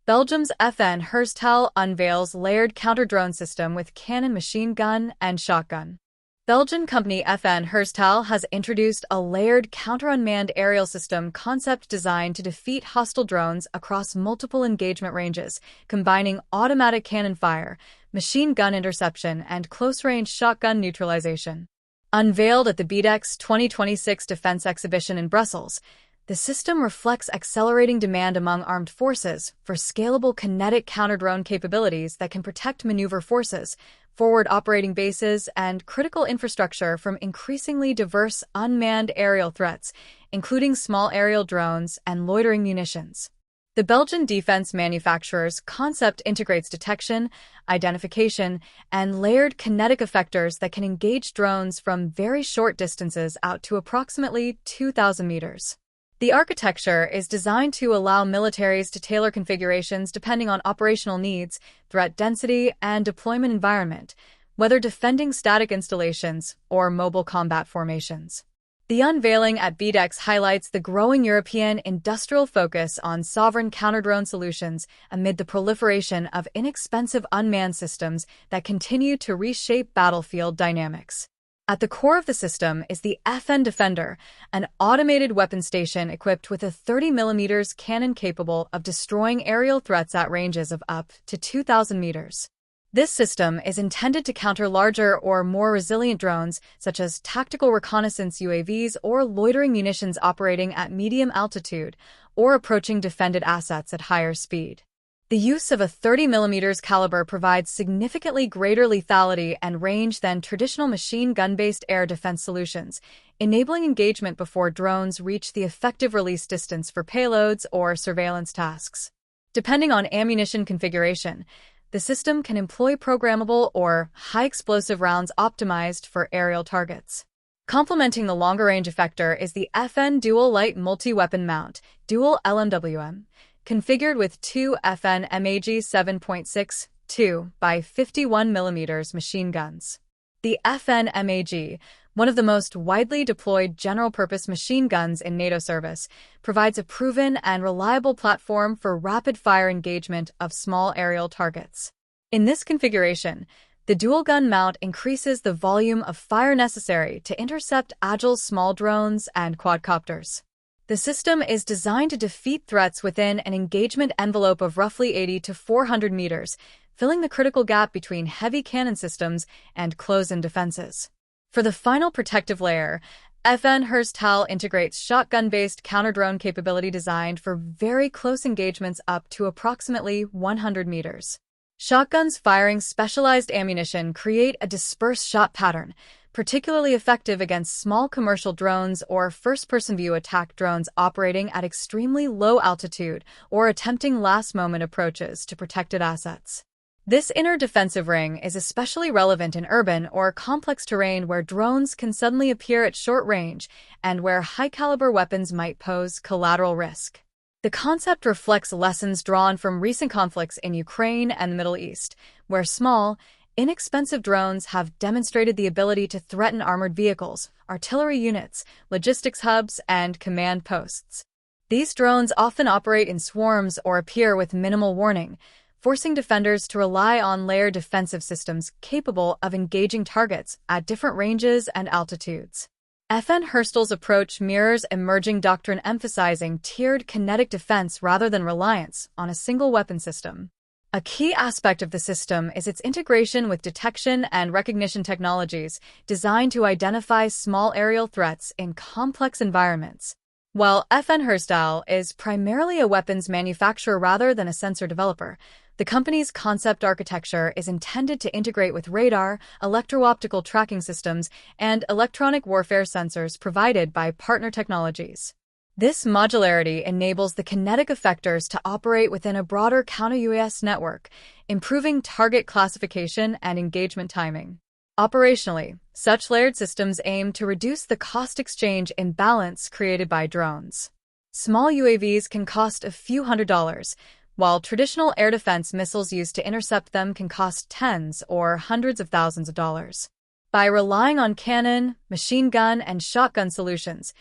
Belgium's FN Herstal unveils layered counter-drone system with cannon machine gun and shotgun. Belgian company FN Herstal has introduced a layered counter-unmanned aerial system concept designed to defeat hostile drones across multiple engagement ranges, combining automatic cannon fire, machine gun interception, and close-range shotgun neutralization. Unveiled at the BEDEX 2026 Defense Exhibition in Brussels, the system reflects accelerating demand among armed forces for scalable kinetic counter-drone capabilities that can protect maneuver forces, forward operating bases, and critical infrastructure from increasingly diverse unmanned aerial threats, including small aerial drones and loitering munitions. The Belgian defense manufacturer's concept integrates detection, identification, and layered kinetic effectors that can engage drones from very short distances out to approximately 2,000 meters. The architecture is designed to allow militaries to tailor configurations depending on operational needs, threat density, and deployment environment, whether defending static installations or mobile combat formations. The unveiling at BEDEX highlights the growing European industrial focus on sovereign counter-drone solutions amid the proliferation of inexpensive unmanned systems that continue to reshape battlefield dynamics. At the core of the system is the FN Defender, an automated weapon station equipped with a 30mm cannon capable of destroying aerial threats at ranges of up to 2,000 meters. This system is intended to counter larger or more resilient drones, such as tactical reconnaissance UAVs or loitering munitions operating at medium altitude or approaching defended assets at higher speed. The use of a 30mm caliber provides significantly greater lethality and range than traditional machine gun-based air defense solutions, enabling engagement before drones reach the effective release distance for payloads or surveillance tasks. Depending on ammunition configuration, the system can employ programmable or high-explosive rounds optimized for aerial targets. Complementing the longer-range effector is the FN Dual Light Multi-Weapon Mount, Dual LMWM, configured with two FN MAG 7.62 by 51mm machine guns. The FN MAG, one of the most widely deployed general-purpose machine guns in NATO service, provides a proven and reliable platform for rapid-fire engagement of small aerial targets. In this configuration, the dual-gun mount increases the volume of fire necessary to intercept agile small drones and quadcopters. The system is designed to defeat threats within an engagement envelope of roughly 80 to 400 meters, filling the critical gap between heavy cannon systems and close-in defenses. For the final protective layer, FN Herstal integrates shotgun-based counter-drone capability designed for very close engagements up to approximately 100 meters. Shotguns firing specialized ammunition create a dispersed shot pattern, particularly effective against small commercial drones or first-person view attack drones operating at extremely low altitude or attempting last-moment approaches to protected assets. This inner defensive ring is especially relevant in urban or complex terrain where drones can suddenly appear at short range and where high-caliber weapons might pose collateral risk. The concept reflects lessons drawn from recent conflicts in Ukraine and the Middle East, where small, inexpensive drones have demonstrated the ability to threaten armored vehicles, artillery units, logistics hubs, and command posts. These drones often operate in swarms or appear with minimal warning, forcing defenders to rely on layered defensive systems capable of engaging targets at different ranges and altitudes. FN Herstal's approach mirrors emerging doctrine emphasizing tiered kinetic defense rather than reliance on a single weapon system. A key aspect of the system is its integration with detection and recognition technologies designed to identify small aerial threats in complex environments. While FN Herstal is primarily a weapons manufacturer rather than a sensor developer, the company's concept architecture is intended to integrate with radar, electro-optical tracking systems, and electronic warfare sensors provided by partner technologies. This modularity enables the kinetic effectors to operate within a broader counter-UAS network, improving target classification and engagement timing. Operationally, such layered systems aim to reduce the cost exchange imbalance created by drones. Small UAVs can cost a few $100s, while traditional air defense missiles used to intercept them can cost tens or hundreds of thousands of dollars. By relying on cannon, machine gun, and shotgun solutions,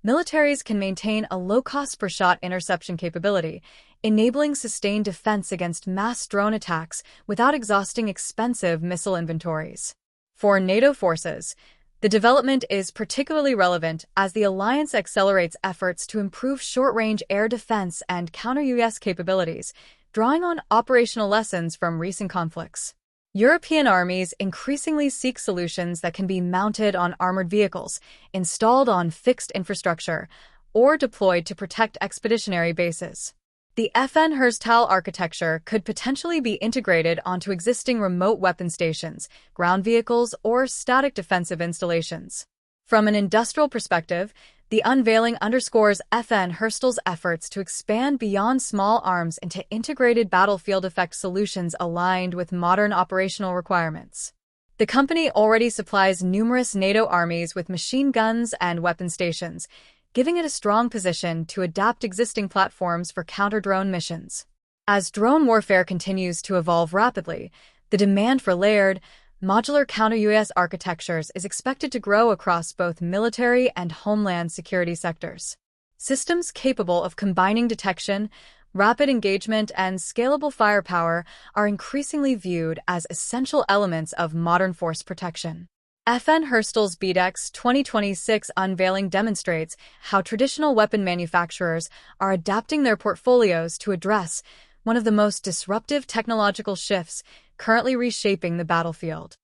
militaries can maintain a low cost per shot interception capability, enabling sustained defense against mass drone attacks without exhausting expensive missile inventories. For NATO forces, the development is particularly relevant as the alliance accelerates efforts to improve short-range air defense and counter-UAS capabilities, drawing on operational lessons from recent conflicts. European armies increasingly seek solutions that can be mounted on armored vehicles, installed on fixed infrastructure, or deployed to protect expeditionary bases. The FN Herstal architecture could potentially be integrated onto existing remote weapon stations, ground vehicles, or static defensive installations. From an industrial perspective, the unveiling underscores FN Herstal's efforts to expand beyond small arms into integrated battlefield effect solutions aligned with modern operational requirements. The company already supplies numerous NATO armies with machine guns and weapon stations, giving it a strong position to adapt existing platforms for counter-drone missions. As drone warfare continues to evolve rapidly, the demand for layered, modular counter-UAS architectures is expected to grow across both military and homeland security sectors. Systems capable of combining detection, rapid engagement, and scalable firepower are increasingly viewed as essential elements of modern force protection. FN Herstal's BEDEX 2026 unveiling demonstrates how traditional weapon manufacturers are adapting their portfolios to address one of the most disruptive technological shifts currently reshaping the battlefield.